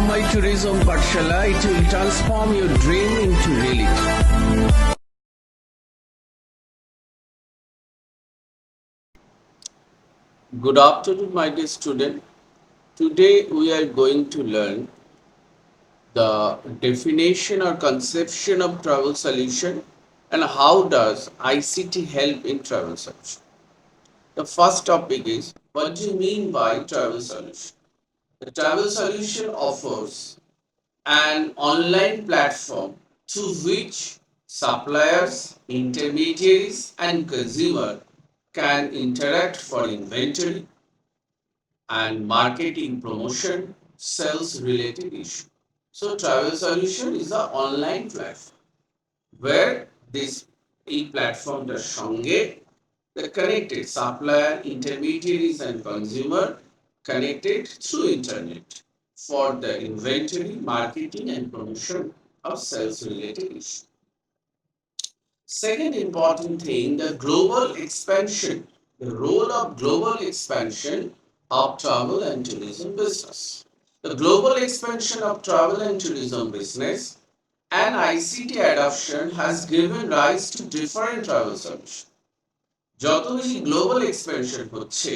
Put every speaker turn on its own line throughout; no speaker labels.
My Tourism Pathshala, it will transform your dream into reality. Good afternoon, my dear student. Today we are going to learn the definition or conception of travel solution and how does ICT help in travel solution. The first topic is, what do you mean by travel solution? The travel solution offers an online platform to which suppliers, intermediaries, and consumer can interact for inventory and marketing, promotion, sales related issue. So Travel Solution is an online platform where this e-platformটার সঙ্গে the connected supplier, intermediaries and consumer connected through internet for the inventory, marketing and promotion of sales related issues. Second important thing, the global expansion, the role of global expansion of travel and tourism business. The global expansion of travel and tourism business and ICT adoption has given rise to different travel solutions. যত বেশি global expansion হচ্ছে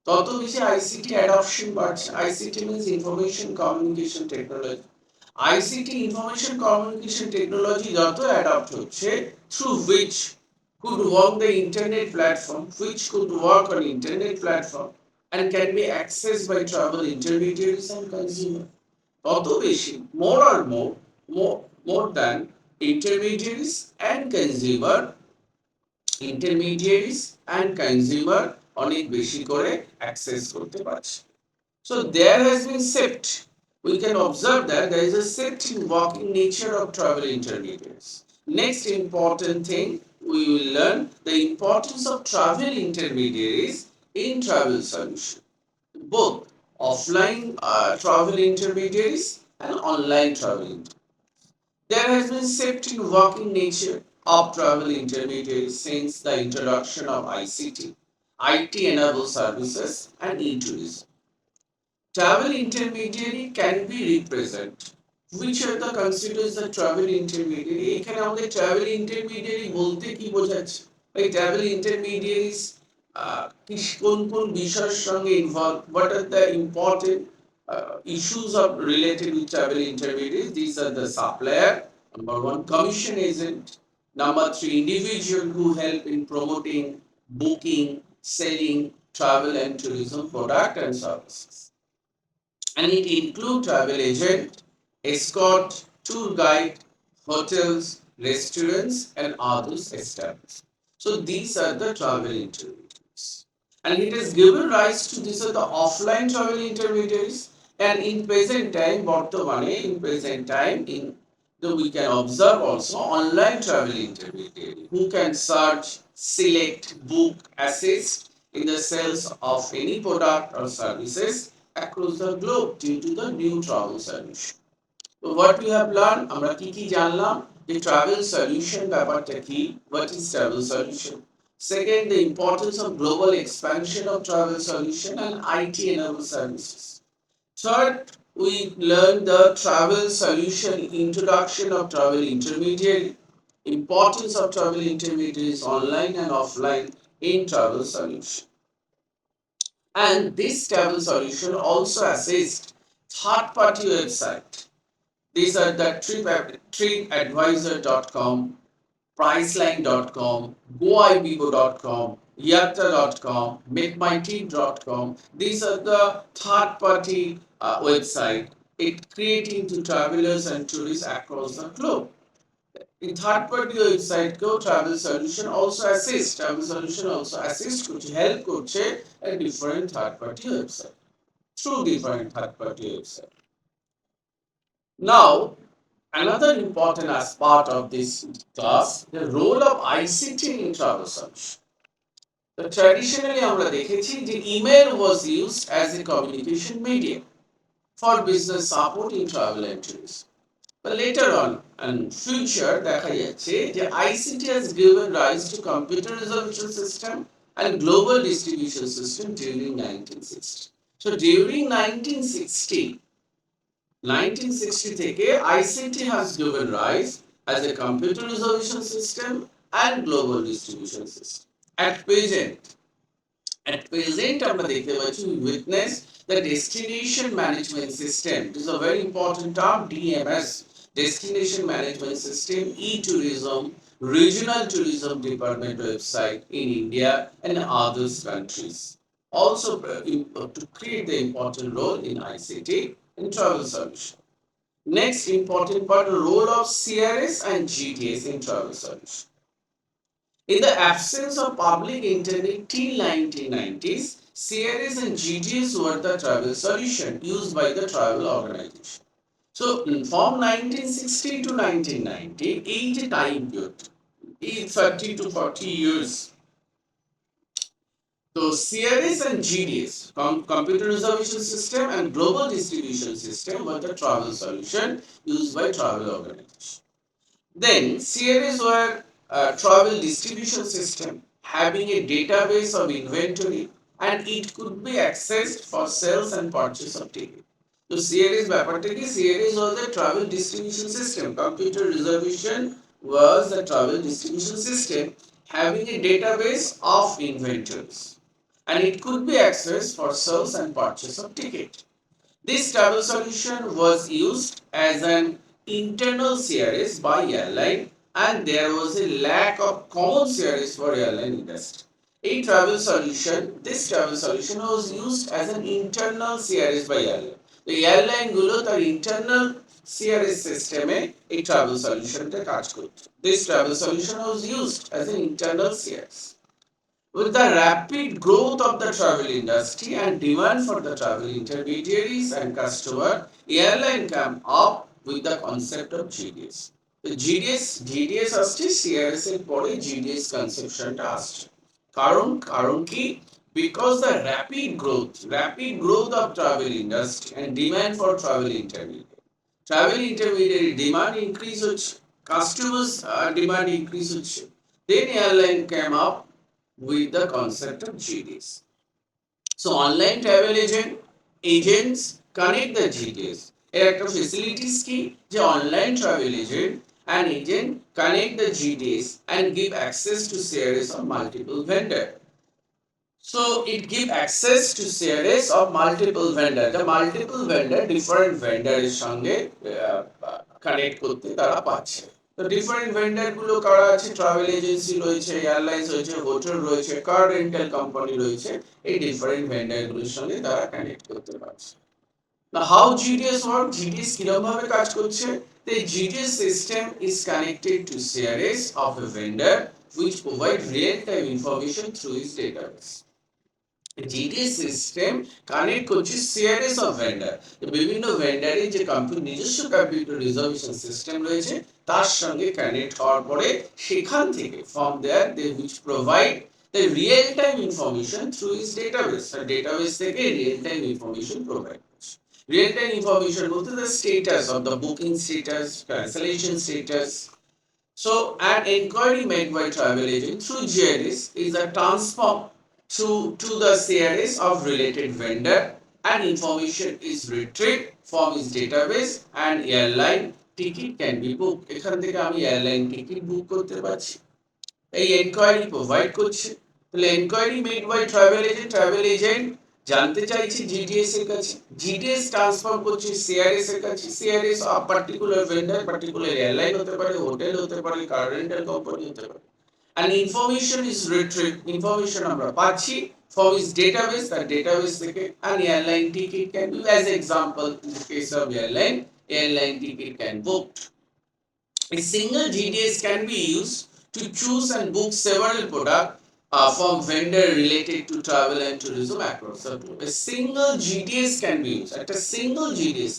তত বেশি ICT adoption বাড়ছে ICT means information communication technology ICT information communication technology যত adopt হচ্ছে through which could work the internet platform which could work on internet platform and can be accessed by travel intermediaries and consumer তত বেশি more than intermediaries and consumer অনেক বেশি করে access করতে পারছে So there has been shift. We can observe that there is a shift in working nature of travel intermediaries. Next important thing, we will learn the importance of travel intermediaries in travel solution. Both offline travel intermediaries and online travel intermediaries. There has been shift in working nature of travel intermediaries since the introduction of ICT, IT-enabled services and e-tourism. Travel intermediary can be represented. Which are the considers the travel intermediary? এখানে আমাদের travel intermediary বলতে কি বোঝাচ্ছে? Like travel intermediaries কোন কোন বিষয়ের সঙ্গে involved? What are the important issues of related with travel intermediaries? These are the supplier, number one, commission agent, number three, individual who help in promoting, booking, selling travel and tourism product and services. And it includes travel agent, escort, tour guide, hotels, restaurants, and others establishments. So these are the travel intermediaries. And it has given rise to these are the offline travel intermediaries. And in present time, we can observe also online travel intermediary who can search, select, book, assist in the sales of any product or services across the globe due to the new travel solution. So what we have learned, আমরা কি কি জানলাম যে travel solution ব্যাপারটা কি, what is travel solution? Second, the importance of global expansion of travel solution and IT enabled services. Third, we learned the travel solution introduction of travel intermediary, importance of travel intermediaries online and offline in travel solution. And this travel solution also assists third-party website. These are the tripadvisor.com, priceline.com, goibibo.com, yatra.com, makemytrip.com. These are the third-party website. It creating to travelers and tourists across the globe. In third-party website go travel solution also assist করছে help করছে a different third-party website through different third-party website. Now, another important as part of this class, the role of ICT in travel solution. So traditionally আমরা দেখেছি যে email was used as a communication medium for business support in travel and tourism. But later on, in future, দেখা যাচ্ছে যে ICT has given rise to computer resolution system and global distribution system during 1960. So during 1960, 1960 থেকে ICT has given rise as a computer reservation system and global distribution system. At present আমরা দেখতে পাচ্ছি we witness the destination management system. This is a very important term, DMS, destination management system, e-tourism, regional tourism department website in India and other countries, also to create the important role in ICT and travel solution. Next important part, role of CRS and GDS in travel solution. In the absence of public internet till 1990s, CRS and GDS were the travel solution used by the travel organization. So from 1960 to 1990, 8 time period, 30 to 40 years. So CRS and GDS, Computer Reservation System and Global Distribution System, were the travel solution used by travel organization. Then CRS were a travel distribution system having a database of inventory and it could be accessed for sales and purchase of ticket. So CRS ব্যাপারটা কি, CRS was the travel distribution system. Computer reservation was the travel distribution system having a database of inventories and it could be accessed for sales and purchase of ticket. This travel solution was used as an internal CRS by airline and there was a lack of common CRS for airline industry. This travel solution was used as an internal CRS by airline. The airline গুলো তার internal CRS system এই travel solution টা কাজ করত. This travel solution was used as an internal CRS. With the rapid growth of the travel industry and demand for the travel intermediaries and customer, airline came up with the concept of GDS. The GDS আসছে CRS এর পরে GDS conception টা আসছে। কারণ কি? Because the rapid growth of travel industry and demand for travel intermediary demand increase হচ্ছে, customers demand increase হচ্ছে, then airline came up with the concept of GDS. So online travel agents connect the GDS. এর একটা facilities কি যে online travel agent and agent connect the GDS and give access to CRS of multiple vendor. So it give access to CRS of multiple vendor. The multiple vendor different vendor এর সঙ্গে connect করতে তারা পাচ্ছে। তো different vendor গুলো কারা আছে, travel agency রয়েছে, এয়ারলাইন্স রয়েছে, হোটেল রয়েছে, কার রেন্টাল কোম্পানি রয়েছে, এই ডিফারেন্ট ভেন্ডর গুলোর সঙ্গে তারা কানেক্ট করতে পারছে। Now how GDS work? GDS কিরকম ভাবে কাজ করছে? The GDS system is connected to CRS of a vendor which provide real-time information through its database. GDS system connect করছে সিআরএস অফ ভেন্ডার, বিভিন্ন ভেন্ডারের যে নিজস্ব কম্পিউটার রিজার্ভেশন সিস্টেম রয়েছে তার সঙ্গে কানেক্ট হওয়ার পরে সেখান থেকে from there they which provide the real time information through is database. Database থেকে রিয়েল টাইম ইনফরমেশন প্রোভাইড করছে। রিয়েল টাইম ইনফরমেশন বলতে the status of the booking status, cancellation status. So an inquiry made by travel agent through GIS is a transform to the CRS of related vendor and information is retrieved from his database and airline ticket can be booked. এখান থেকে আমি airline ticket book করতে পারছি। এই enquiry provide করছে। তাহলে enquiry made by travel agent জানতে চাইছে জিডিএস এর কাছে, জিডিএস ট্রান্সফার করছে সিআরএস এর কাছে, CRS of particular vendor, particular airline হতে পারে, হোটেল হতে পারে, কার রেন্টাল কোম্পানি হতে পারে। And information is retrieved, information আমরা পাচ্ছি from his database, that database থেকে an airline ticket can be, as example in the case of airline ticket can booked. A single GDS can be used to choose and book several products from vendor related to travel and tourism across the globe. A single GDS can be used. At a single GDS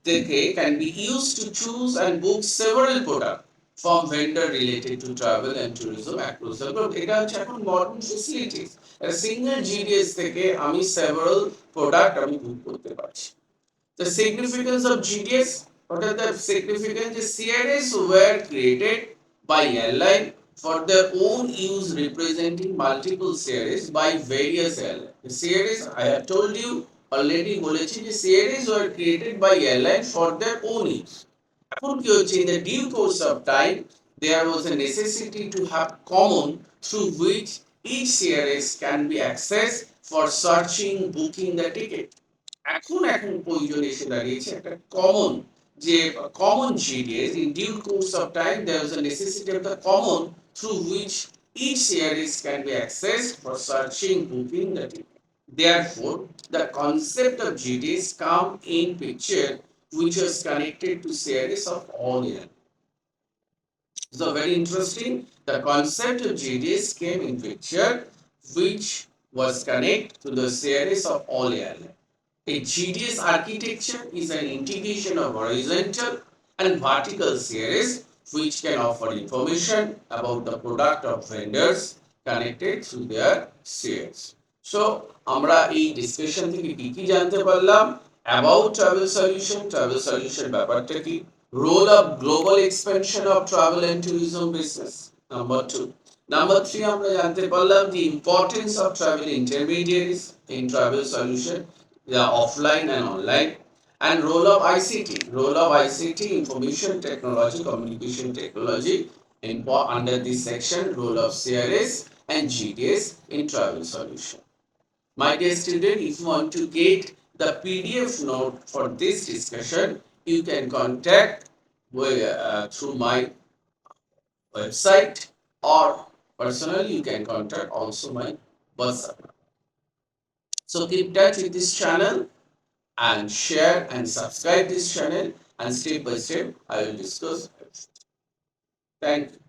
থেকে can be used to choose and book several products from vendor related to travel and tourism across the globe. এটা হচ্ছে এখন modern facilities. A single GDS থেকে আমি several product আমি book করতে পারছি। The significance of GDS. What are the significance? The CRS were created by airline for their own use, representing multiple CRS by various airlines. The CRS, I have told you, already বলেছি যে CRS were created by airline for their own use. এখন কি হচ্ছে, in the due course of time there was a necessity to have common through which each CRS can be accessed for searching, booking the ticket. এখন প্রয়োজন এসে দাঁড়িয়েছে একটা common, যে common GDS in due course of time there was a necessity of the common through which each CRS can be accessed for searching, booking the ticket. Therefore, the concept of GDS come in picture, which was connected to CRS of all airlines. So very interesting. The concept of GDS came in picture, which was connected to the CRS of all airlines. A GDS architecture is an integration of horizontal and vertical CRS, which can offer information about the product of vendors connected through their CRS. So আমরা এই discussion থেকে কি কি জানতে পারলাম? About travel solution ব্যাপারটা কি, role of global expansion of travel and tourism business, number 2. Number 3, আমরা জানতে পারলাম the importance of travel intermediaries in travel solution, the offline and online, and role of ICT, information technology, communication technology, under this section, role of CRS and GDS in travel solution. My dear student, if you want to get the PDF note for this discussion, you can contact through my website, or personally you can contact also my WhatsApp. So keep touch with this channel and share and subscribe this channel, and step by step I will discuss. Thank you.